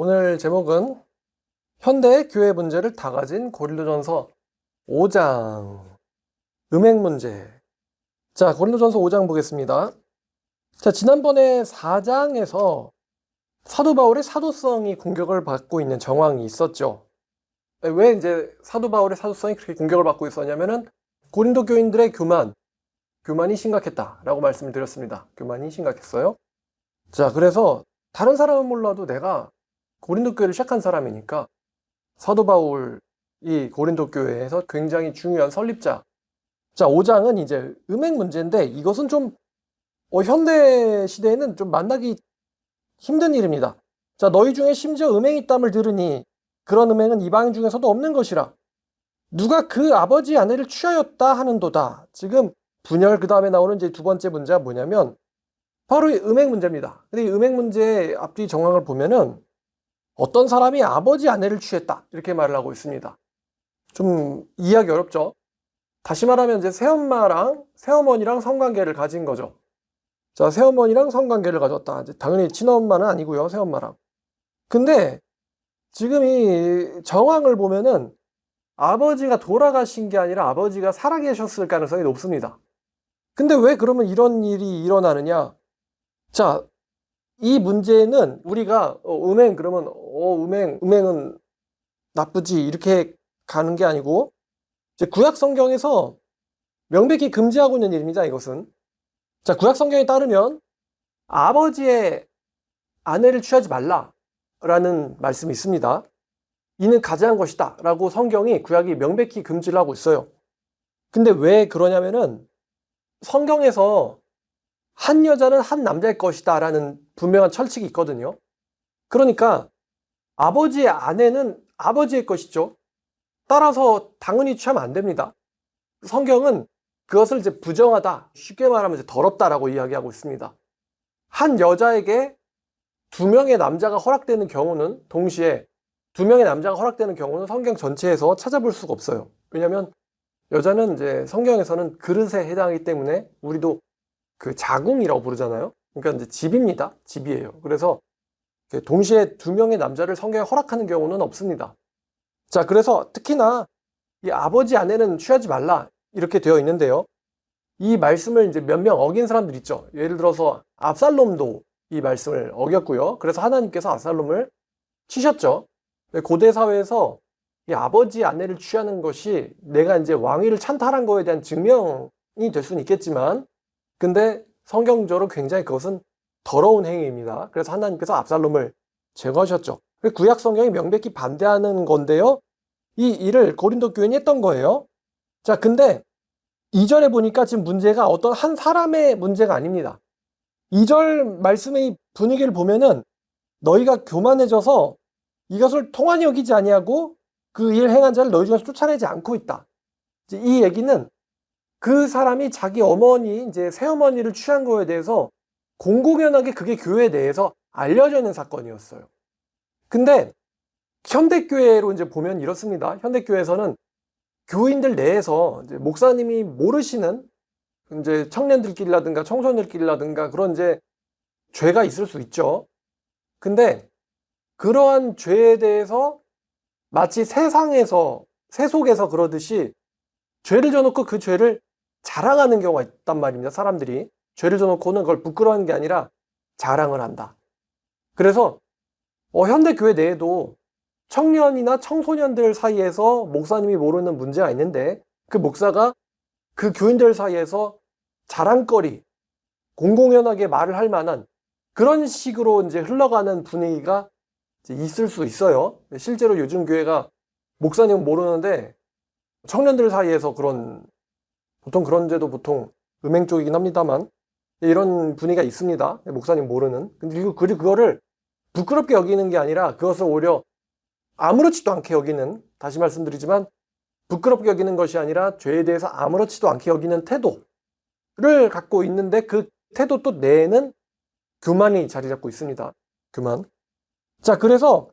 오늘 제목은 현대의 교회 문제를 다 가진 고린도전서 5장 음행 문제. 자, 고린도전서 5장 보겠습니다. 자, 지난번에 4장에서 사도 바울의 사도성이 공격을 받고 있는 정황이 있었죠. 왜 이제 사도 바울의 사도성이 그렇게 공격을 받고 있었냐면은 고린도 교인들의 교만이 심각했다라고 말씀을 드렸습니다. 교만이 심각했어요. 자, 그래서 다른 사람은 몰라도 내가 고린도 교회를 시작한 사람이니까 사도 바울이 고린도 교회에서 굉장히 중요한 설립자. 자, 5장은 이제 음행 문제인데 이것은 좀 현대 시대에는 좀 만나기 힘든 일입니다. 자, 너희 중에 심지어 음행이 있담을 들으니 그런 음행은 이방인 중에서도 없는 것이라. 누가 그 아버지 아내를 취하였다 하는도다. 지금 분열 그 다음에 나오는 이제 두 번째 문제가 뭐냐면 바로 이 음행 문제입니다. 근데 이 음행 문제의 앞뒤 정황을 보면은 어떤 사람이 아버지 아내를 취했다 이렇게 말을 하고 있습니다. 좀 이해하기 어렵죠. 다시 말하면 이제 새엄마랑 새어머니랑 성관계를 가진 거죠. 자, 새어머니랑 성관계를 가졌다. 이제 당연히 친엄마는 아니고요, 새엄마랑. 근데 지금 이 정황을 보면은 아버지가 돌아가신 게 아니라 아버지가 살아계셨을 가능성이 높습니다. 근데 왜 그러면 이런 일이 일어나느냐? 자, 이 문제는 우리가 음행 그러면 음행은 나쁘지 이렇게 가는 게 아니고 이제 구약 성경에서 명백히 금지하고 있는 일입니다. 이것은. 자, 구약 성경에 따르면 아버지의 아내를 취하지 말라라는 말씀이 있습니다. 이는 가증한 것이다 라고 성경이 구약이 명백히 금지를 하고 있어요. 근데 왜 그러냐면은 성경에서 한 여자는 한 남자의 것이다 라는 분명한 철칙이 있거든요. 그러니까 아버지의 아내는 아버지의 것이죠. 따라서 당연히 취하면 안 됩니다. 성경은 그것을 이제 부정하다, 쉽게 말하면 이제 더럽다라고 이야기하고 있습니다. 한 여자에게 두 명의 남자가 허락되는 경우는 동시에 두 명의 남자가 허락되는 경우는 성경 전체에서 찾아볼 수가 없어요. 왜냐하면 여자는 이제 성경에서는 그릇에 해당하기 때문에 우리도 그 자궁이라고 부르잖아요. 그러니까 이제 집입니다. 집이에요. 그래서 동시에 두 명의 남자를 성경에 허락하는 경우는 없습니다. 자, 그래서 특히나 이 아버지 아내는 취하지 말라 이렇게 되어 있는데요. 이 말씀을 이제 몇 명 어긴 사람들 있죠. 예를 들어서 압살롬도 이 말씀을 어겼고요. 그래서 하나님께서 압살롬을 치셨죠. 고대 사회에서 이 아버지 아내를 취하는 것이 내가 이제 왕위를 찬탈한 거에 대한 증명이 될 수는 있겠지만 근데 성경적으로 굉장히 그것은 더러운 행위입니다. 그래서 하나님께서 압살롬을 제거하셨죠. 구약 성경이 명백히 반대하는 건데요. 이 일을 고린도 교인이 했던 거예요. 자, 근데 2절에 보니까 지금 문제가 어떤 한 사람의 문제가 아닙니다. 2절 말씀의 분위기를 보면은 너희가 교만해져서 이것을 통한히 여기지 아니하고 그 일 행한 자를 너희 중에서 쫓아내지 않고 있다. 이 얘기는 그 사람이 자기 어머니, 이제 새어머니를 취한 거에 대해서 공공연하게 그게 교회 내에서 알려져 있는 사건이었어요. 근데 현대교회로 이제 보면 이렇습니다. 현대교회에서는 교인들 내에서 이제 목사님이 모르시는 이제 청년들끼리라든가 청소년들끼리라든가 그런 이제 죄가 있을 수 있죠. 근데 그러한 죄에 대해서 마치 세상에서, 세속에서 그러듯이 죄를 져놓고 그 죄를 자랑하는 경우가 있단 말입니다. 사람들이. 죄를 져놓고는 그걸 부끄러워하는 게 아니라 자랑을 한다. 그래서 현대교회 내에도 청년이나 청소년들 사이에서 목사님이 모르는 문제가 있는데 그 목사가 그 교인들 사이에서 자랑거리, 공공연하게 말을 할 만한 그런 식으로 이제 흘러가는 분위기가 이제 있을 수 있어요. 실제로 요즘 교회가 목사님은 모르는데 청년들 사이에서 보통 그런 죄도 보통 음행 쪽이긴 합니다만 이런 분위기가 있습니다. 목사님 모르는. 근데 그거를 부끄럽게 여기는 게 아니라 그것을 오히려 아무렇지도 않게 여기는, 다시 말씀드리지만 부끄럽게 여기는 것이 아니라 죄에 대해서 아무렇지도 않게 여기는 태도를 갖고 있는데 그 태도 또 내에는 교만이 자리 잡고 있습니다. 교만. 자, 그래서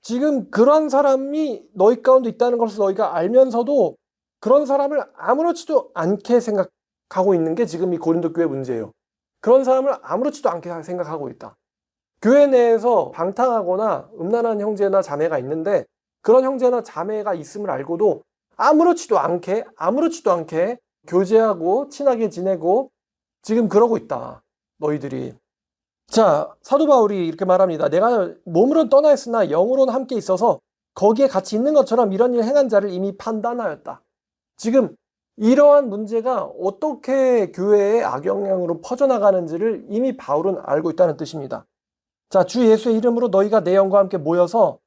지금 그런 사람이 너희 가운데 있다는 것을 너희가 알면서도 그런 사람을 아무렇지도 않게 생각하고 있는 게 지금 이 고린도 교회 문제예요. 그런 사람을 아무렇지도 않게 생각하고 있다. 교회 내에서 방탕하거나 음란한 형제나 자매가 있는데 그런 형제나 자매가 있음을 알고도 아무렇지도 않게 교제하고 친하게 지내고 지금 그러고 있다. 너희들이. 자, 사도 바울이 이렇게 말합니다. 내가 몸으로는 떠나 있으나 영으로는 함께 있어서 거기에 같이 있는 것처럼 이런 일을 행한 자를 이미 판단하였다. 지금 이러한 문제가 어떻게 교회의 악영향으로 퍼져나가는지를 이미 바울은 알고 있다는 뜻입니다. 자, 주 예수의 이름으로 너희가 내 영과 함께 모여서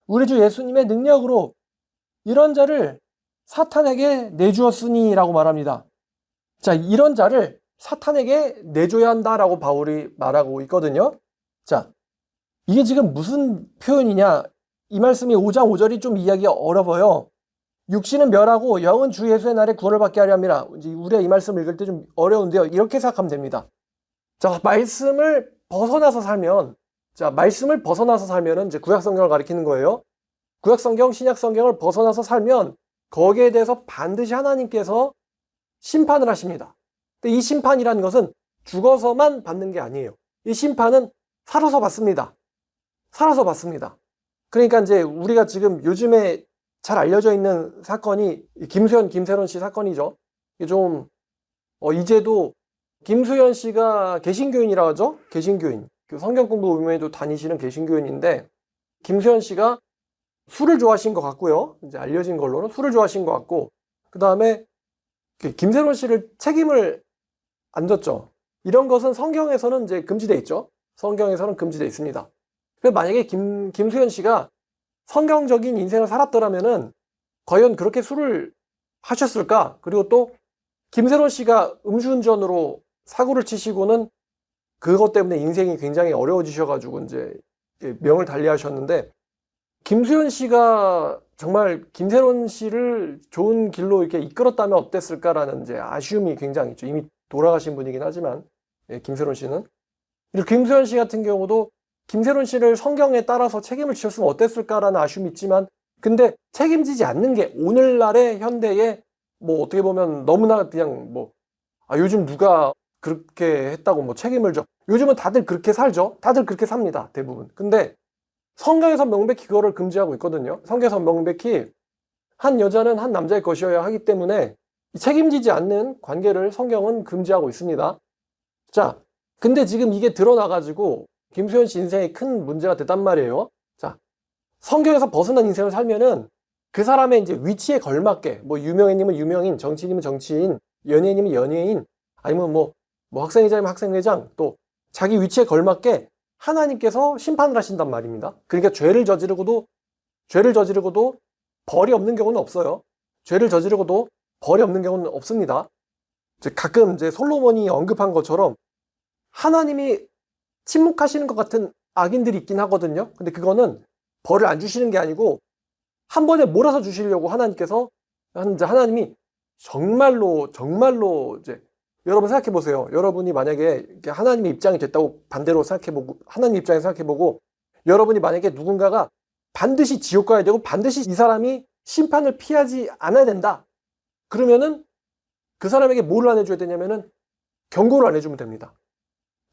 우리 주 예수님의 능력으로 이런 자를 사탄에게 내주었으니 라고 말합니다. 자, 이런 자를 사탄에게 내줘야 한다라고 바울이 말하고 있거든요. 자, 이게 지금 무슨 표현이냐? 이 말씀이 5장 5절이 좀 이해하기가 어려워요. 육신은 멸하고 영은 주 예수의 날에 구원을 받게 하려 함이라. 우리가 이 말씀을 읽을 때 좀 어려운데요. 이렇게 생각하면 됩니다. 자, 말씀을 벗어나서 살면은 이제 구약 성경을 가리키는 거예요. 구약 성경, 신약 성경을 벗어나서 살면 거기에 대해서 반드시 하나님께서 심판을 하십니다. 근데 이 심판이라는 것은 죽어서만 받는 게 아니에요. 이 심판은 살아서 받습니다. 살아서 받습니다. 그러니까 이제 우리가 지금 요즘에 잘 알려져 있는 사건이 김세론 씨 사건이죠. 이게 좀 이제도 김수현 씨가 개신교인이라고 하죠. 개신교인. 성경 공부 외에도 다니시는 개신교인인데 김수현 씨가 술을 좋아하신 것 같고요. 이제 알려진 걸로는 술을 좋아하신 것 같고 그 다음에 김세론 씨를 책임을 안 졌죠. 이런 것은 성경에서는 이제 금지돼 있죠. 성경에서는 금지돼 있습니다. 그래서 만약에 김수현 씨가 성경적인 인생을 살았더라면은 과연 그렇게 술을 하셨을까? 그리고 또 김세론 씨가 음주운전으로 사고를 치시고는 그것 때문에 인생이 굉장히 어려워지셔가지고 이제 명을 달리하셨는데 김수현 씨가 정말 김세론 씨를 좋은 길로 이렇게 이끌었다면 어땠을까라는 이제 아쉬움이 굉장히 있죠. 이미 돌아가신 분이긴 하지만 김세론 씨는. 그리고 김수현 씨 같은 경우도 김세론 씨를 성경에 따라서 책임을 지셨으면 어땠을까라는 아쉬움이 있지만 근데 책임지지 않는 게 오늘날의 현대에 뭐 어떻게 보면 너무나 그냥 요즘 누가 그렇게 했다고 뭐 책임을 져. 요즘은 다들 그렇게 살죠. 다들 그렇게 삽니다. 대부분. 근데 성경에서 명백히 그거를 금지하고 있거든요. 성경에서 명백히 한 여자는 한 남자의 것이어야 하기 때문에 책임지지 않는 관계를 성경은 금지하고 있습니다. 자, 근데 지금 이게 드러나가지고 김수현 씨 인생에 큰 문제가 됐단 말이에요. 자, 성경에서 벗어난 인생을 살면은 그 사람의 이제 위치에 걸맞게 유명인이면 유명인, 정치인이면 정치인, 연예인이면 연예인, 아니면 뭐 학생회장이면 학생회장, 또 자기 위치에 걸맞게 하나님께서 심판을 하신단 말입니다. 그러니까 죄를 저지르고도 벌이 없는 경우는 없어요. 죄를 저지르고도 벌이 없는 경우는 없습니다. 가끔 이제 솔로몬이 언급한 것처럼 하나님이 침묵하시는 것 같은 악인들이 있긴 하거든요. 근데 그거는 벌을 안 주시는 게 아니고 한 번에 몰아서 주시려고 하나님이 정말로 이제 여러분 생각해 보세요. 여러분이 만약에 하나님의 입장이 됐다고 반대로 생각해보고 하나님 입장에서 생각해보고 여러분이 만약에 누군가가 반드시 지옥 가야 되고 반드시 이 사람이 심판을 피하지 않아야 된다. 그러면은 그 사람에게 뭐를 안 해줘야 되냐면은 경고를 안 해주면 됩니다.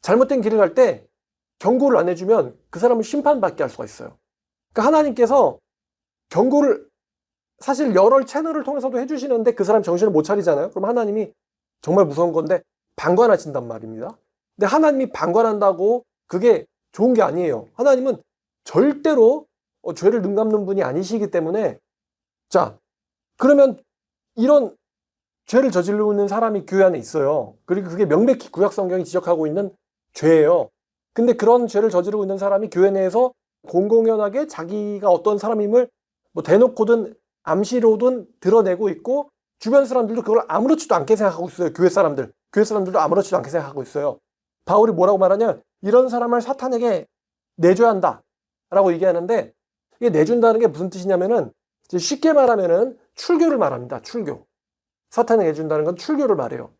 잘못된 길을 갈 때 경고를 안 해주면 그 사람을 심판받게 할 수가 있어요. 그러니까 하나님께서 경고를 사실 여러 채널을 통해서도 해주시는데 그 사람 정신을 못 차리잖아요. 그럼 하나님이 정말 무서운 건데 방관하신단 말입니다. 근데 하나님이 방관한다고 그게 좋은 게 아니에요. 하나님은 절대로 죄를 눈감는 분이 아니시기 때문에 자, 그러면 이런 죄를 저지르고 있는 사람이 교회 안에 있어요. 그리고 그게 명백히 구약 성경이 지적하고 있는 죄예요. 근데 그런 죄를 저지르고 있는 사람이 교회 내에서 공공연하게 자기가 어떤 사람임을 대놓고든 암시로든 드러내고 있고 주변 사람들도 그걸 아무렇지도 않게 생각하고 있어요. 교회 사람들도 아무렇지도 않게 생각하고 있어요. 바울이 뭐라고 말하냐? 이런 사람을 사탄에게 내줘야 한다 라고 얘기하는데 이게 내준다는 게 무슨 뜻이냐면은 쉽게 말하면은 출교를 말합니다. 출교. 사탄에게 내준다는 건 출교를 말해요.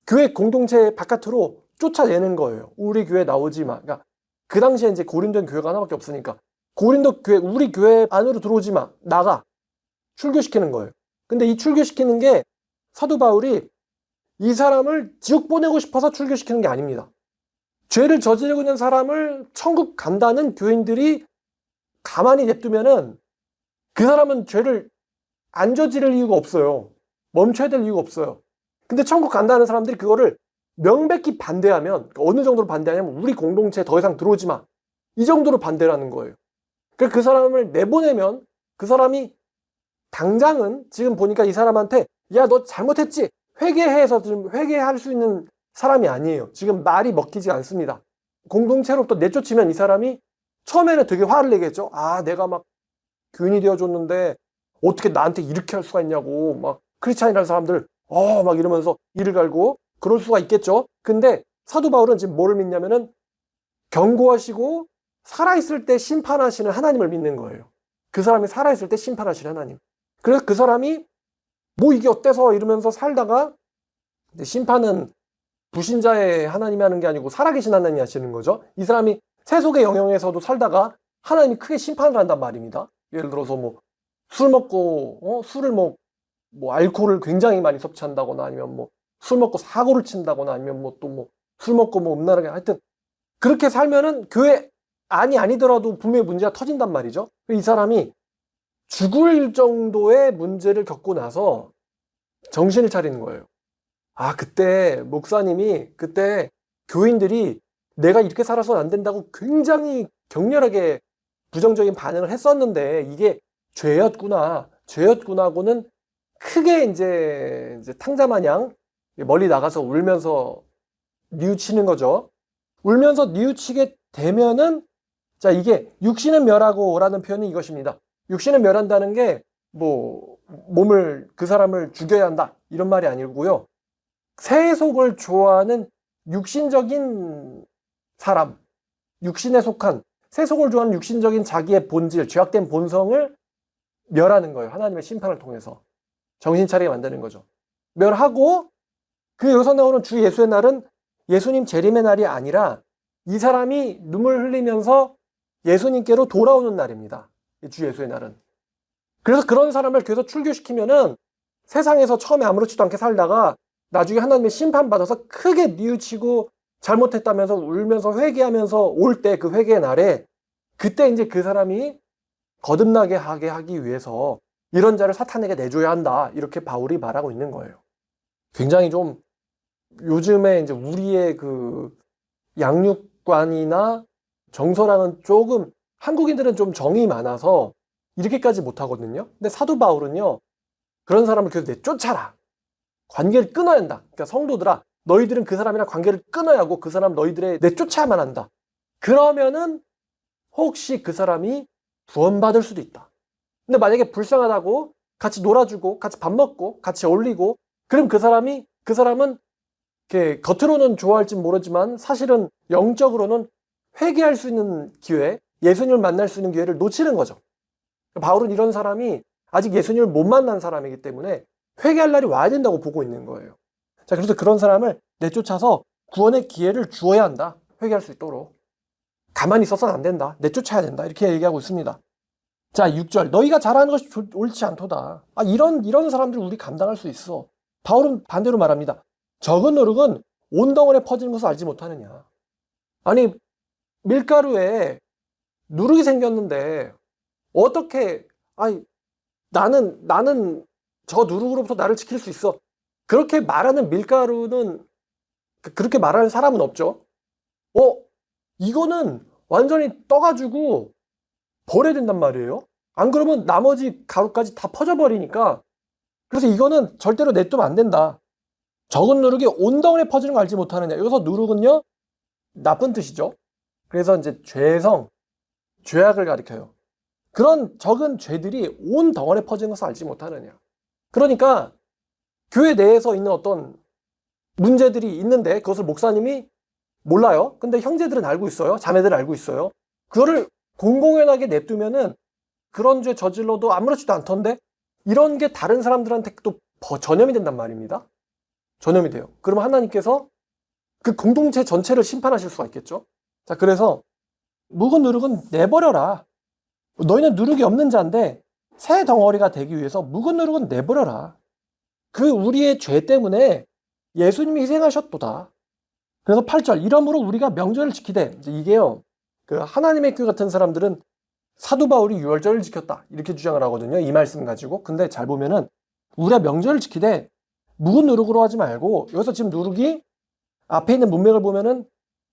교회 공동체 바깥으로 쫓아내는 거예요. 우리 교회 나오지 마. 그러니까 그 당시에 이제 고린도 교회가 하나밖에 없으니까 고린도 교회, 우리 교회 안으로 들어오지 마. 나가. 출교시키는 거예요. 근데 이 출교시키는 게 사도 바울이 이 사람을 지옥 보내고 싶어서 출교시키는 게 아닙니다. 죄를 저지르고 있는 사람을 천국 간다는 교인들이 가만히 냅두면은 그 사람은 죄를 안 저지를 이유가 없어요. 멈춰야 될 이유가 없어요. 근데 천국 간다는 사람들이 그거를 명백히 반대하면, 어느 정도로 반대하냐면 우리 공동체에 더 이상 들어오지 마, 이 정도로 반대라는 거예요. 그래서 그 사람을 내보내면 그 사람이 당장은 지금 보니까 이 사람한테 야, 너 잘못했지, 회개해서 좀 회개할 수 있는 사람이 아니에요. 지금 말이 먹히지 않습니다. 공동체로부터 내쫓으면 이 사람이 처음에는 되게 화를 내겠죠. 아, 내가 막 교인이 되어줬는데 어떻게 나한테 이렇게 할 수가 있냐고, 막 크리스찬이라는 사람들 막 이러면서 이를 갈고 그럴 수가 있겠죠. 근데 사도 바울은 지금 뭐를 믿냐면은 경고하시고 살아있을 때 심판하시는 하나님을 믿는 거예요. 그 사람이 살아있을 때 심판하시는 하나님. 그래서 그 사람이 뭐 이게 어때서 이러면서 살다가, 심판은 불신자의 하나님이 하는 게 아니고 살아계신 하나님이 하시는 거죠. 이 사람이 세속의 영역에서도 살다가 하나님이 크게 심판을 한단 말입니다. 예를 들어서 뭐 술 먹고 술을 뭐 알코올을 굉장히 많이 섭취한다거나, 아니면 뭐 술 먹고 사고를 친다거나, 아니면 뭐 또 뭐 술 먹고 뭐 음란하게, 하여튼 그렇게 살면은 교회 아니더라도 분명히 문제가 터진단 말이죠. 이 사람이 죽을 정도의 문제를 겪고 나서 정신을 차리는 거예요. 아, 그때 목사님이, 그때 교인들이 내가 이렇게 살아서는 안 된다고 굉장히 격렬하게 부정적인 반응을 했었는데 이게 죄였구나고는 크게 이제 탕자마냥 멀리 나가서 울면서 뉘우치는 거죠. 울면서 뉘우치게 되면은, 자, 이게 육신은 멸하고라는 표현이 이것입니다. 육신은 멸한다는 게 뭐 그 사람을 죽여야 한다 이런 말이 아니고요. 세속을 좋아하는 육신적인 사람, 육신에 속한, 세속을 좋아하는 육신적인 자기의 본질, 죄악된 본성을 멸하는 거예요. 하나님의 심판을 통해서 정신 차리게 만드는 거죠. 멸하고, 그 여기서 나오는 주 예수의 날은 예수님 재림의 날이 아니라 이 사람이 눈물 흘리면서 예수님께로 돌아오는 날입니다. 주 예수의 날은. 그래서 그런 사람을 교회에서 출교시키면은 세상에서 처음에 아무렇지도 않게 살다가 나중에 하나님의 심판받아서 크게 뉘우치고 잘못했다면서 울면서 회개하면서 올 때, 그 회개의 날에, 그때 이제 그 사람이 거듭나게 하게 하기 위해서 이런 자를 사탄에게 내줘야 한다, 이렇게 바울이 말하고 있는 거예요. 굉장히 좀 요즘에 이제 우리의 그 양육관이나 정서랑은 조금, 한국인들은 좀 정이 많아서 이렇게까지 못하거든요. 근데 사도 바울은요, 그런 사람을 계속 내쫓아라, 관계를 끊어야 한다. 그러니까 성도들아, 너희들은 그 사람이랑 관계를 끊어야 하고 그 사람 너희들의 내쫓아야만 한다. 그러면은 혹시 그 사람이 구원받을 수도 있다. 근데 만약에 불쌍하다고 같이 놀아주고 같이 밥 먹고 같이 어울리고, 그럼 그 사람은 이렇게 겉으로는 좋아할지 모르지만 사실은 영적으로는 회개할 수 있는 기회, 예수님을 만날 수 있는 기회를 놓치는 거죠. 바울은 이런 사람이 아직 예수님을 못 만난 사람이기 때문에 회개할 날이 와야 된다고 보고 있는 거예요. 자, 그래서 그런 사람을 내쫓아서 구원의 기회를 주어야 한다. 회개할 수 있도록. 가만히 있어서는 안 된다. 내쫓아야 된다. 이렇게 얘기하고 있습니다. 자, 6절. 너희가 잘하는 것이 옳지 않도다. 아, 이런 사람들 우리 감당할 수 있어. 바울은 반대로 말합니다. 적은 누룩은 온 덩어리에 퍼지는 것을 알지 못하느냐. 아니, 밀가루에 누룩이 생겼는데 어떻게, 아니, 나는 저 누룩으로부터 나를 지킬 수 있어, 그렇게 말하는 밀가루는, 그렇게 말하는 사람은 없죠. 이거는 완전히 떠가지고 버려야 된단 말이에요. 안 그러면 나머지 가루까지 다 퍼져버리니까. 그래서 이거는 절대로 냅두면 안 된다. 적은 누룩이 온 덩어리에 퍼지는 거 알지 못하느냐. 여기서 누룩은요, 나쁜 뜻이죠. 그래서 이제 죄악을 가리켜요. 그런 적은 죄들이 온 덩어리에 퍼지는 것을 알지 못하느냐. 그러니까 교회 내에서 있는 어떤 문제들이 있는데 그것을 목사님이 몰라요. 근데 형제들은 알고 있어요. 자매들은 알고 있어요. 그거를 공공연하게 냅두면은 그런 죄 저질러도 아무렇지도 않던데, 이런 게 다른 사람들한테 또 전염이 된단 말입니다. 전염이 돼요. 그러면 하나님께서 그 공동체 전체를 심판하실 수가 있겠죠. 자, 그래서 묵은 누룩은 내버려라. 너희는 누룩이 없는 자인데 새 덩어리가 되기 위해서 묵은 누룩은 내버려라. 그 우리의 죄 때문에 예수님이 희생하셨도다. 그래서 8절 이러므로 우리가 명절을 지키되 이제 이게요. 그 하나님의 교회 같은 사람들은 사도 바울이 유월절을 지켰다 이렇게 주장을 하거든요. 이 말씀 가지고. 근데 잘 보면은 우리가 명절을 지키되 묵은 누룩으로 하지 말고 여기서 지금 누룩이 앞에 있는 문맥을 보면은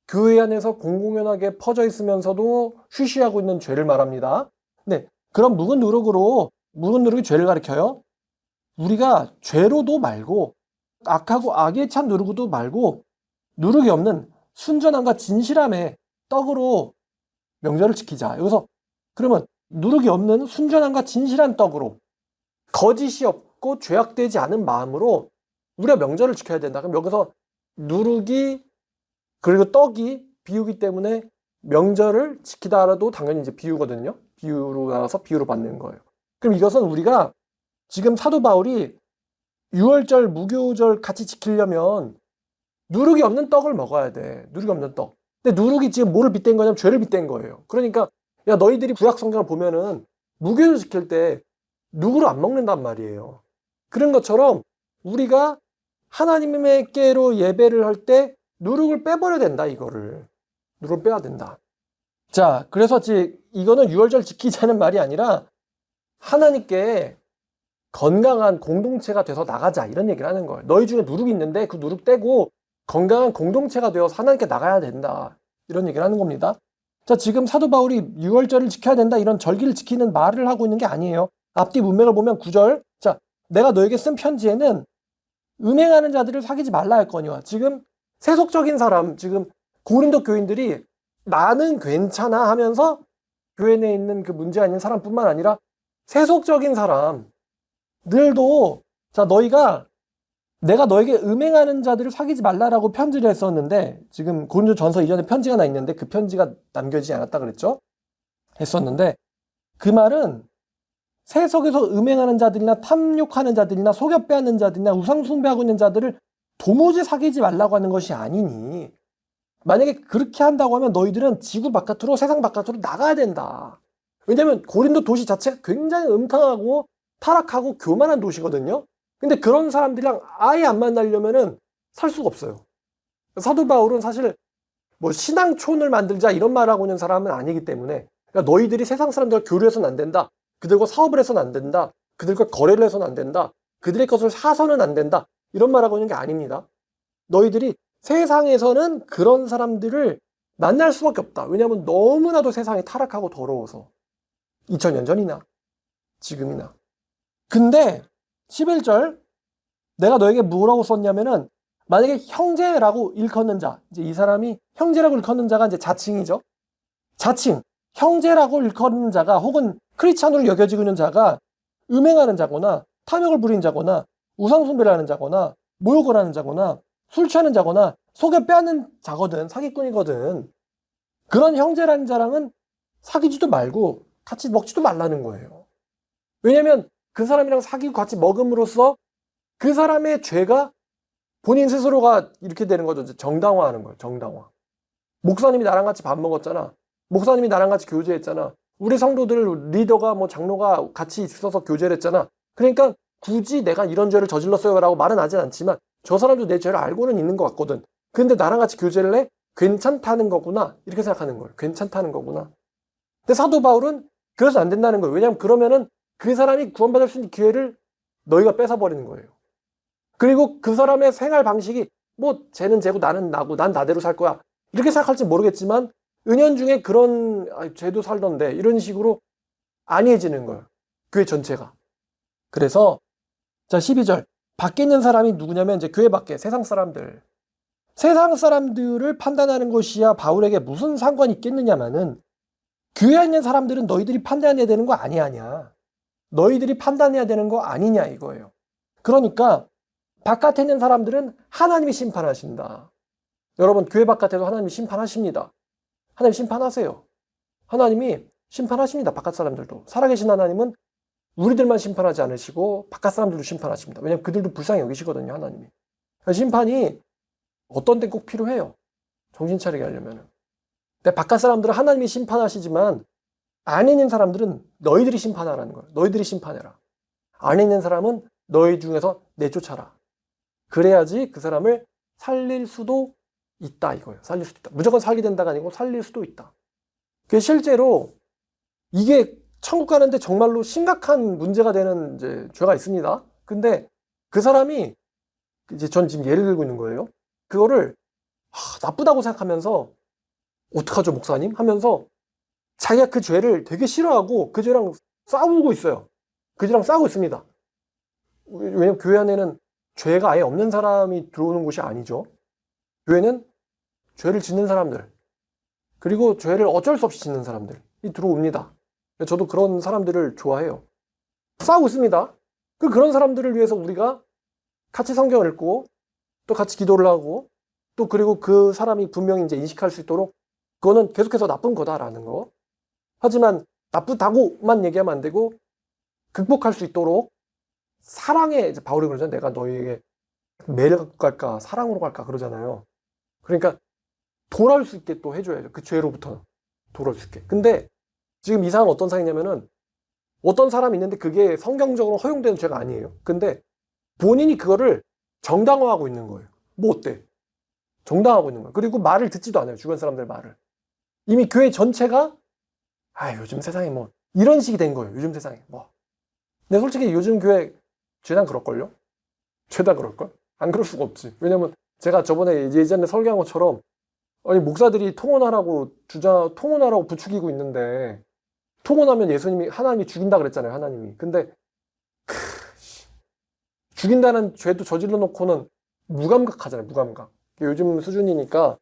교회 안에서 공공연하게 퍼져 있으면서도 쉬쉬하고 있는 죄를 말합니다. 네, 그럼 묵은 누룩이 죄를 가리켜요. 우리가 죄로도 말고 악하고 악에 찬 누룩도 말고 누룩이 없는 순전함과 진실함의 떡으로 명절을 지키자. 여기서 그러면 누룩이 없는 순전함과 진실한 떡으로 거짓이 없고 죄악되지 않은 마음으로 우리가 명절을 지켜야 된다. 그럼 여기서 누룩이 그리고 떡이 비유기 때문에 명절을 지키다라도 당연히 이제 비유거든요. 비유로 나와서 비유로 받는 거예요. 그럼 이것은 우리가 지금 사도 바울이 유월절, 무교절 같이 지키려면 누룩이 없는 떡을 먹어야 돼. 누룩이 없는 떡. 근데 누룩이 지금 뭐를 빗댄 거냐면 죄를 빗댄 거예요. 그러니까 야 너희들이 구약 성경을 보면은 무교절 지킬 때 누구를 안 먹는단 말이에요. 그런 것처럼 우리가 하나님께로 예배를 할 때 누룩을 빼버려야 된다 이거를. 누룩을 빼야 된다. 자, 그래서 이거는 유월절 지키자는 말이 아니라 하나님께 건강한 공동체가 돼서 나가자 이런 얘기를 하는 거예요. 너희 중에 누룩이 있는데 그 누룩 떼고 건강한 공동체가 되어서 하나님께 나가야 된다. 이런 얘기를 하는 겁니다. 자, 지금 사도 바울이 유월절을 지켜야 된다 이런 절기를 지키는 말을 하고 있는 게 아니에요. 앞뒤 문맥을 보면 9절. 자, 내가 너에게 쓴 편지에는 음행하는 자들을 사귀지 말라 했거니와. 지금 세속적인 사람, 지금 고린도 교인들이 나는 괜찮아 하면서 교회 내에 있는 그 문제 아닌 사람뿐만 아니라 세속적인 사람들도 자, 내가 너에게 음행하는 자들을 사귀지 말라라고 편지를 했었는데 지금 고린도 전서 이전에 편지가 나 있는데 그 편지가 남겨지지 않았다 그랬죠? 했었는데 그 말은 세속에서 음행하는 자들이나 탐욕하는 자들이나 속여 빼앗는 자들이나 우상 숭배하고 있는 자들을 도무지 사귀지 말라고 하는 것이 아니니 만약에 그렇게 한다고 하면 너희들은 지구 바깥으로 세상 바깥으로 나가야 된다. 왜냐하면 고린도 도시 자체가 굉장히 음탕하고 타락하고 교만한 도시거든요. 근데 그런 사람들이랑 아예 안 만나려면은 살 수가 없어요. 사도 바울은 사실 뭐 신앙촌을 만들자 이런 말하고 있는 사람은 아니기 때문에 그러니까 너희들이 세상 사람들과 교류해서는 안 된다. 그들과 사업을 해서는 안 된다. 그들과 거래를 해서는 안 된다. 그들의 것을 사서는 안 된다. 이런 말하고 있는 게 아닙니다. 너희들이 세상에서는 그런 사람들을 만날 수밖에 없다. 왜냐하면 너무나도 세상이 타락하고 더러워서 2000년 전이나 지금이나. 근데 11절 내가 너에게 뭐라고 썼냐면은 만약에 형제라고 일컫는 자, 이제 이 사람이 형제라고 일컫는 자가 이제 자칭이죠. 자칭, 형제라고 일컫는 자가 혹은 크리스찬으로 여겨지고 있는 자가 음행하는 자거나 탐욕을 부리는 자거나 우상숭배를 하는 자거나 모욕을 하는 자거나 술 취하는 자거나 속여 빼앗는 자거든, 사기꾼이거든. 그런 형제라는 자랑은 사귀지도 말고 같이 먹지도 말라는 거예요. 왜냐면 그 사람이랑 사귀고 같이 먹음으로써 그 사람의 죄가 본인 스스로가 이렇게 되는 거죠. 정당화하는 거예요. 정당화. 목사님이 나랑 같이 밥 먹었잖아. 목사님이 나랑 같이 교제했잖아. 우리 성도들 리더가 뭐 장로가 같이 있어서 교제를 했잖아. 그러니까 굳이 내가 이런 죄를 저질렀어요 라고 말은 하진 않지만 저 사람도 내 죄를 알고는 있는 것 같거든. 근데 나랑 같이 교제를 해? 괜찮다는 거구나. 이렇게 생각하는 거예요. 괜찮다는 거구나. 근데 사도 바울은 그래서 안 된다는 거예요. 왜냐하면 그러면은 그 사람이 구원받을 수 있는 기회를 너희가 뺏어버리는 거예요. 그리고 그 사람의 생활 방식이 뭐 쟤는 쟤고 나는 나고 난 나대로 살 거야. 이렇게 생각할지 모르겠지만 은연중에 그런 쟤도 살던데 이런 식으로 안이해지는 거예요. 교회 전체가. 그래서 자 12절 밖에 있는 사람이 누구냐면 이제 교회 밖에 세상 사람들. 세상 사람들을 판단하는 것이야 바울에게 무슨 상관이 있겠느냐마는 교회에 있는 사람들은 너희들이 판단해야 되는 거 아니냐. 너희들이 판단해야 되는 거 아니냐 이거예요. 그러니까 바깥에 있는 사람들은 하나님이 심판하신다. 여러분 교회 바깥에도 하나님이 심판하십니다. 하나님 심판하세요. 하나님이 심판하십니다. 바깥 사람들도. 살아계신 하나님은 우리들만 심판하지 않으시고 바깥 사람들도 심판하십니다. 왜냐하면 그들도 불쌍히 여기시거든요. 하나님이. 그러니까 심판이 어떤 때 꼭 필요해요. 정신 차리게 하려면. 근데 바깥 사람들은 하나님이 심판하시지만 안에 있는 사람들은 너희들이 심판하라는 거예요. 너희들이 심판해라. 안에 있는 사람은 너희 중에서 내쫓아라. 그래야지 그 사람을 살릴 수도 있다 이거예요. 살릴 수도 있다. 무조건 살게 된다가 아니고 살릴 수도 있다. 그 실제로 이게 천국 가는데 정말로 심각한 문제가 되는 이제 죄가 있습니다. 근데 그 사람이 이제 전 지금 예를 들고 있는 거예요. 그거를 나쁘다고 생각하면서 어떡하죠 목사님? 하면서 자기가 그 죄를 되게 싫어하고 그 죄랑 싸우고 있어요. 그 죄랑 싸우고 있습니다. 왜냐면 교회 안에는 죄가 아예 없는 사람이 들어오는 곳이 아니죠. 교회는 죄를 짓는 사람들, 그리고 죄를 어쩔 수 없이 짓는 사람들이 들어옵니다. 저도 그런 사람들을 좋아해요. 싸우고 있습니다. 그런 사람들을 위해서 우리가 같이 성경을 읽고 또 같이 기도를 하고 또 그리고 그 사람이 분명히 이제 인식할 수 있도록 그거는 계속해서 나쁜 거다라는 거. 하지만 나쁘다고만 얘기하면 안 되고 극복할 수 있도록 사랑에, 이제 바울이 그러잖아요. 내가 너희에게 매를 갖고 갈까 사랑으로 갈까 그러잖아요. 그러니까 돌아올 수 있게 또 해줘야죠. 그 죄로부터 돌아올 수 있게. 근데 지금 이 상황은 어떤 상황이냐면은 어떤 사람이 있는데 그게 성경적으로 허용되는 죄가 아니에요. 근데 본인이 그거를 정당화하고 있는 거예요. 뭐 어때? 정당화하고 있는 거예요. 그리고 말을 듣지도 않아요. 주변 사람들 말을. 이미 교회 전체가 요즘 세상에 뭐 이런 식이 된 거예요. 요즘 세상에 뭐. 근데 솔직히 요즘 교회 죄다 그럴걸요? 죄다 그럴걸? 안 그럴 수가 없지. 왜냐면 제가 저번에 예전에 설교한 것처럼 아니 목사들이 통혼하라고 부추기고 있는데 통혼하면 예수님이 하나님이 죽인다 그랬잖아요. 하나님이. 근데 죽인다는 죄도 저질러 놓고는 무감각하잖아요. 무감각. 요즘 수준이니까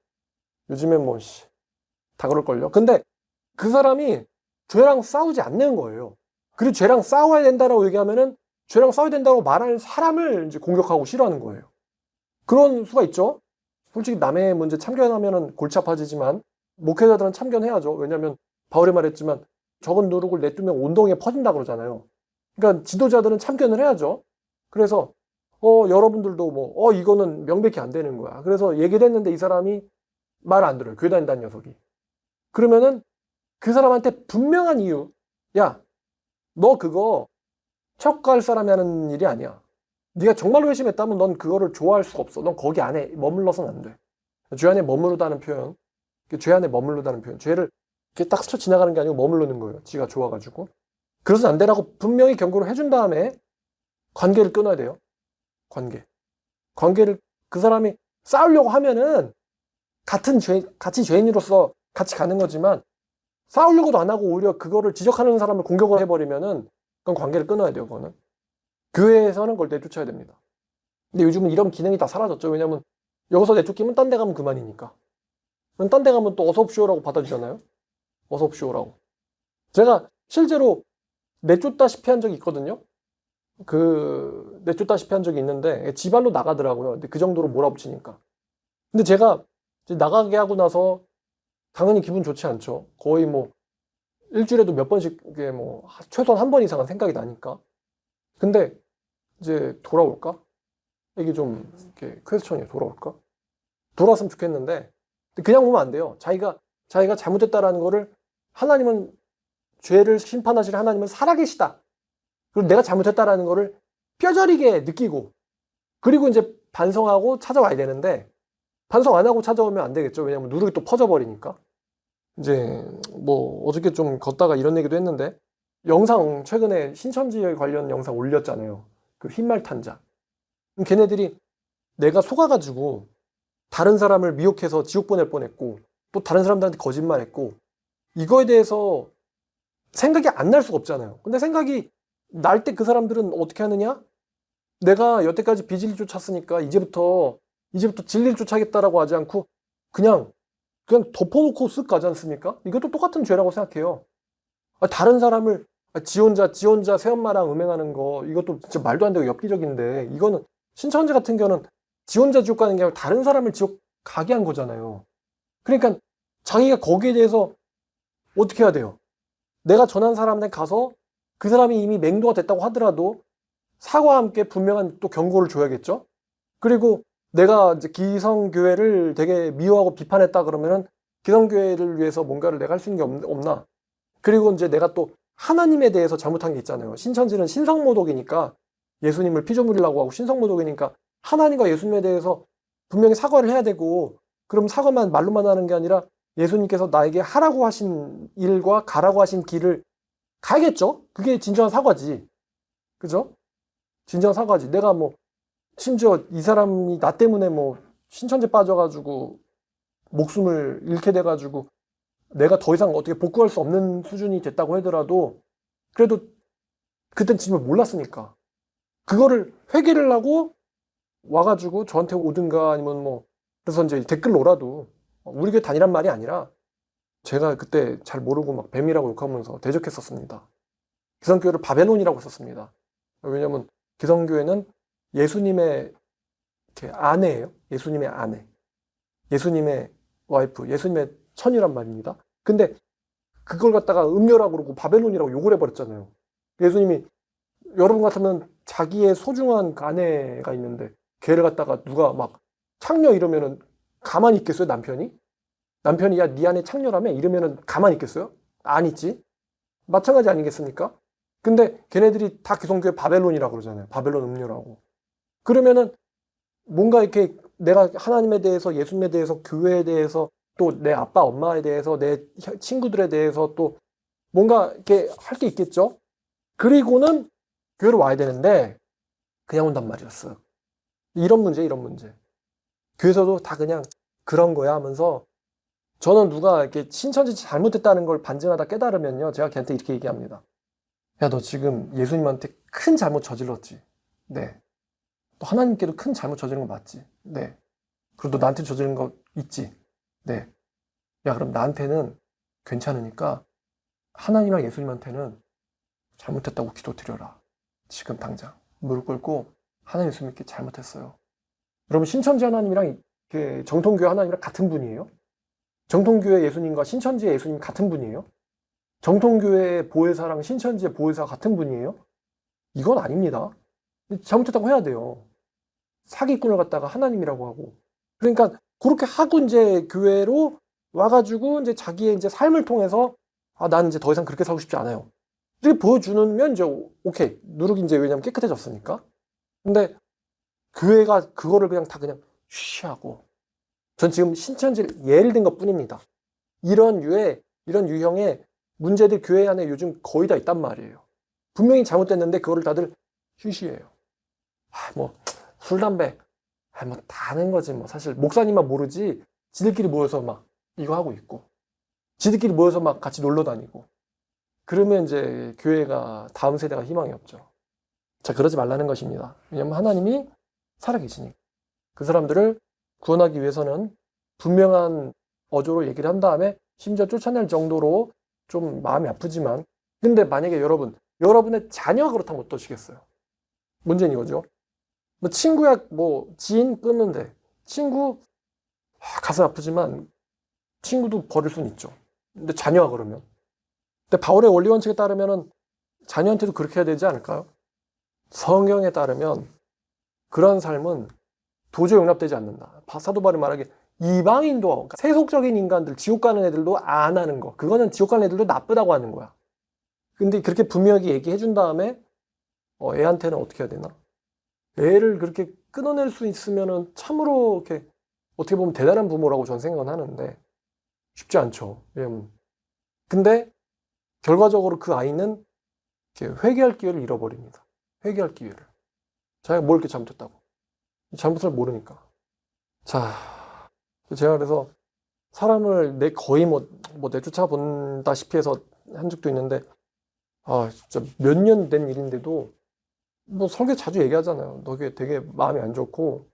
요즘엔 뭐 다 그럴걸요. 근데 그 사람이 죄랑 싸우지 않는 거예요. 그리고 죄랑 싸워야 된다라고 얘기하면은 죄랑 싸워야 된다고 말하는 사람을 이제 공격하고 싫어하는 거예요. 그런 수가 있죠. 솔직히 남의 문제 참견하면은 골치 아파지지만 목회자들은 참견해야죠. 왜냐하면 바울이 말했지만 적은 누룩을 내두면 온 동에 퍼진다 그러잖아요. 그러니까 지도자들은 참견을 해야죠. 그래서 여러분들도 뭐 이거는 명백히 안 되는 거야. 그래서 얘기를 했는데 이 사람이 말을 안 들어요. 교회 다닌다는 녀석이. 그러면은 그 사람한테 분명한 이유, 야, 너 그거 척갈 사람이 하는 일이 아니야. 네가 정말로 회심했다면 넌 그거를 좋아할 수가 없어. 넌 거기 안에 머물러서는 안 돼. 죄 안에 머무르다는 표현, 죄 안에 머무르다는 표현, 죄를 이렇게 딱 스쳐 지나가는 게 아니고 머무르는 거예요. 지가 좋아가지고. 그래서 안 되라고 분명히 경고를 해준 다음에 관계를 끊어야 돼요. 관계를 그 사람이 싸우려고 하면은 같이 죄인으로서 같이 가는 거지만 싸우려고도 안 하고 오히려 그거를 지적하는 사람을 공격을 해버리면은 그건 관계를 끊어야 돼요. 그거는 교회에서는 그걸 내쫓아야 됩니다. 근데 요즘은 이런 기능이 다 사라졌죠. 왜냐면 여기서 내쫓기면 딴 데 가면 그만이니까. 딴 데 가면 또 어서 옵시오라고 받아주잖아요. 어서 옵시오라고. 제가 실제로 내쫓다시피 한 적이 있거든요. 내쫓다시피 한 적이 있는데 지발로 나가더라고요. 근데 그 정도로 몰아붙이니까. 근데 제가 나가게 하고 나서 당연히 기분 좋지 않죠. 거의 뭐 일주일에도 몇 번씩 이게 뭐 최소한 한 번 이상은 생각이 나니까. 근데 이제 돌아올까? 이게 좀 이렇게 퀘스천이에요. 돌아올까? 돌아왔으면 좋겠는데 그냥 오면 안 돼요. 자기가 잘못했다라는 거를 하나님은 죄를 심판하실 하나님은 살아계시다. 그리고 내가 잘못했다라는 거를 뼈저리게 느끼고 그리고 이제 반성하고 찾아와야 되는데 반성 안 하고 찾아오면 안 되겠죠. 왜냐면 누룩이 또 퍼져버리니까. 이제 뭐 어저께 좀 걷다가 이런 얘기도 했는데 영상 최근에 신천지 관련 영상 올렸잖아요. 그 흰말 탄자. 걔네들이 내가 속아가지고 다른 사람을 미혹해서 지옥 보낼 뻔했고 또 다른 사람들한테 거짓말했고 이거에 대해서 생각이 안 날 수가 없잖아요. 근데 생각이 날 때 그 사람들은 어떻게 하느냐? 내가 여태까지 비진리 쫓았으니까 이제부터 진리를 쫓아겠다라고 하지 않고 그냥 덮어놓고 쓱 가지 않습니까? 이것도 똑같은 죄라고 생각해요. 다른 사람을 지 혼자 새엄마랑 음행하는 거 이것도 진짜 말도 안 되고 엽기적인데 이거는 신천지 같은 경우는 지 혼자 지옥 가는 게 아니라 다른 사람을 지옥 가게 한 거잖아요. 그러니까 자기가 거기에 대해서 어떻게 해야 돼요? 내가 전한 사람한테 가서 그 사람이 이미 맹도가 됐다고 하더라도 사과와 함께 분명한 또 경고를 줘야겠죠? 그리고 내가 이제 기성교회를 되게 미워하고 비판했다 그러면은 기성교회를 위해서 뭔가를 내가 할 수 있는 게 없나? 그리고 이제 내가 또 하나님에 대해서 잘못한 게 있잖아요. 신천지는 신성모독이니까 예수님을 피조물이라고 하고 신성모독이니까 하나님과 예수님에 대해서 분명히 사과를 해야 되고 그럼 사과만 말로만 하는 게 아니라 예수님께서 나에게 하라고 하신 일과 가라고 하신 길을 가야겠죠? 그게 진정한 사과지. 그죠? 진정한 사과지. 내가 뭐 심지어 이 사람이 나 때문에 뭐 신천지 빠져가지고 목숨을 잃게 돼가지고 내가 더 이상 어떻게 복구할 수 없는 수준이 됐다고 하더라도 그래도 그땐 진짜 몰랐으니까 그거를 회개를 하고 와가지고 저한테 오든가 아니면 뭐 그래서 이제 댓글로라도 우리 교회 다니란 말이 아니라 제가 그때 잘 모르고 막 뱀이라고 욕하면서 대적했었습니다. 기성교회를 바벨론이라고 썼습니다. 왜냐면 기성교회는 예수님의 아내예요. 예수님의 아내. 예수님의 와이프, 예수님의 처녀란 말입니다. 근데 그걸 갖다가 음녀라고 그러고 바벨론이라고 욕을 해버렸잖아요. 예수님이 여러분 같으면 자기의 소중한 아내가 있는데 걔를 갖다가 누가 막 창녀 이러면은 가만히 있겠어요, 남편이? 남편이 야, 네 아내 창녀라며? 이러면은 가만히 있겠어요? 안 있지. 마찬가지 아니겠습니까? 근데 걔네들이 다 기성교회 바벨론이라고 그러잖아요. 바벨론 음녀라고. 그러면은 뭔가 이렇게 내가 하나님에 대해서, 예수님에 대해서, 교회에 대해서, 또 내 아빠, 엄마에 대해서, 내 친구들에 대해서 또 뭔가 이렇게 할 게 있겠죠? 그리고는 교회로 와야 되는데 그냥 온단 말이었어요. 이런 문제, 이런 문제. 교회에서도 다 그냥 그런 거야 하면서 저는 누가 이렇게 신천지 잘못했다는 걸 반증하다 깨달으면요. 제가 걔한테 이렇게 얘기합니다. 야, 너 지금 예수님한테 큰 잘못 저질렀지? 네. 또 하나님께도 큰 잘못 저지른 거 맞지? 네. 그리고 너 나한테 저지른 거 있지? 네. 야, 그럼 나한테는 괜찮으니까 하나님이랑 예수님한테는 잘못했다고 기도드려라. 지금 당장. 무릎 꿇고 하나님 예수님께 잘못했어요. 여러분 신천지 하나님이랑 정통교회 하나님이랑 같은 분이에요? 정통교회 예수님과 신천지의 예수님 같은 분이에요? 정통교회의 보혜사랑 신천지의 보혜사가 같은 분이에요? 이건 아닙니다. 잘못했다고 해야 돼요. 사기꾼을 갖다가 하나님이라고 하고. 그러니까 그렇게 하고 이제 교회로 와가지고 이제 자기의 이제 삶을 통해서 아, 나는 이제 더 이상 그렇게 살고 싶지 않아요. 이렇게 보여주면 이제 오케이. 누룩이 이제 왜냐면 깨끗해졌으니까. 근데 교회가 그거를 그냥 다 그냥 쉬하고. 전 지금 신천지를 예를 든 것 뿐입니다. 이런 유형의 문제들 교회 안에 요즘 거의 다 있단 말이에요. 분명히 잘못됐는데 그거를 다들 쉬쉬해요. 뭐 술, 담배 뭐 다 하는 거지 뭐. 사실 목사님만 모르지 지들끼리 모여서 막 이거 하고 있고 지들끼리 모여서 막 같이 놀러 다니고 그러면 이제 교회가 다음 세대가 희망이 없죠. 자, 그러지 말라는 것입니다. 왜냐하면 하나님이 살아계시니까. 그 사람들을 구원하기 위해서는 분명한 어조로 얘기를 한 다음에 심지어 쫓아낼 정도로 좀 마음이 아프지만 근데 만약에 여러분의 자녀가 그렇다면 어떠시겠어요? 문제는 이거죠. 뭐 친구야 뭐 지인 끊는데 친구 가슴 아프지만 친구도 버릴 수는 있죠. 근데 자녀가 그러면 근데 바울의 원리 원칙에 따르면은 자녀한테도 그렇게 해야 되지 않을까요? 성경에 따르면 그런 삶은 도저히 용납되지 않는다. 사도 바울이 말하기에 이방인도 그러니까 세속적인 인간들 지옥 가는 애들도 안 하는 거 그거는 지옥 가는 애들도 나쁘다고 하는 거야. 근데 그렇게 분명하게 얘기해 준 다음에 애한테는 어떻게 해야 되나? 애를 그렇게 끊어낼 수 있으면은 참으로 이렇게 어떻게 보면 대단한 부모라고 저는 생각은 하는데 쉽지 않죠. 근데 결과적으로 그 아이는 회개할 기회를 잃어버립니다. 회개할 기회를. 자기가 뭘 이렇게 잘못했다고. 잘못을 모르니까. 자, 제가 그래서 사람을 거의 내쫓아 본다시피 해서 한 적도 있는데, 아, 진짜 몇 년 된 일인데도, 뭐 설교 자주 얘기하잖아요. 너 그게 되게 마음이 안 좋고,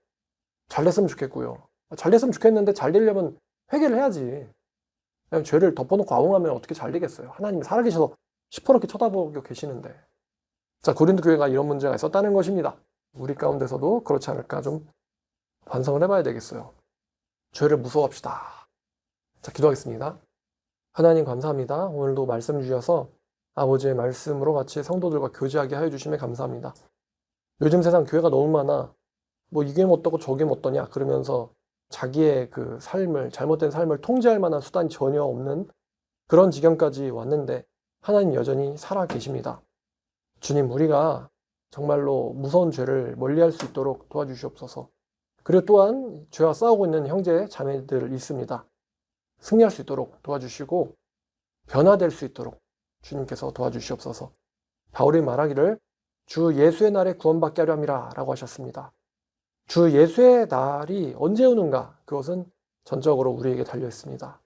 잘 됐으면 좋겠고요. 잘 됐으면 좋겠는데 잘 되려면 회개를 해야지. 그냥 죄를 덮어놓고 아웅하면 어떻게 잘 되겠어요. 하나님이 살아계셔서 시퍼렇게 쳐다보고 계시는데. 자, 고린도 교회가 이런 문제가 있었다는 것입니다. 우리 가운데서도 그렇지 않을까 좀 반성을 해봐야 되겠어요. 죄를 무서워합시다. 자, 기도하겠습니다. 하나님 감사합니다. 오늘도 말씀 주셔서 아버지의 말씀으로 같이 성도들과 교제하게 하여 주심에 감사합니다. 요즘 세상 교회가 너무 많아. 뭐 이게 뭐 어떠고 저게 뭐 어떠냐 그러면서 자기의 그 삶을 잘못된 삶을 통제할 만한 수단이 전혀 없는 그런 지경까지 왔는데 하나님 여전히 살아 계십니다. 주님, 우리가 정말로 무서운 죄를 멀리할 수 있도록 도와주시옵소서. 그리고 또한 죄와 싸우고 있는 형제 자매들 있습니다. 승리할 수 있도록 도와주시고 변화될 수 있도록 주님께서 도와주시옵소서. 바울이 말하기를 주 예수의 날에 구원받게 하려 함이라 라고 하셨습니다. 주 예수의 날이 언제 오는가? 그것은 전적으로 우리에게 달려 있습니다.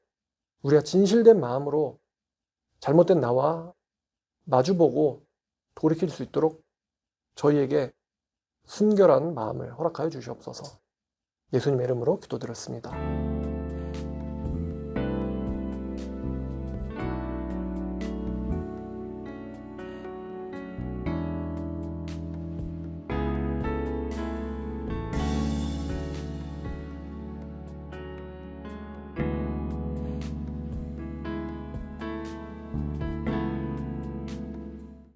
우리가 진실된 마음으로 잘못된 나와 마주보고 돌이킬 수 있도록 저희에게 순결한 마음을 허락하여 주시옵소서. 예수님의 이름으로 기도드렸습니다.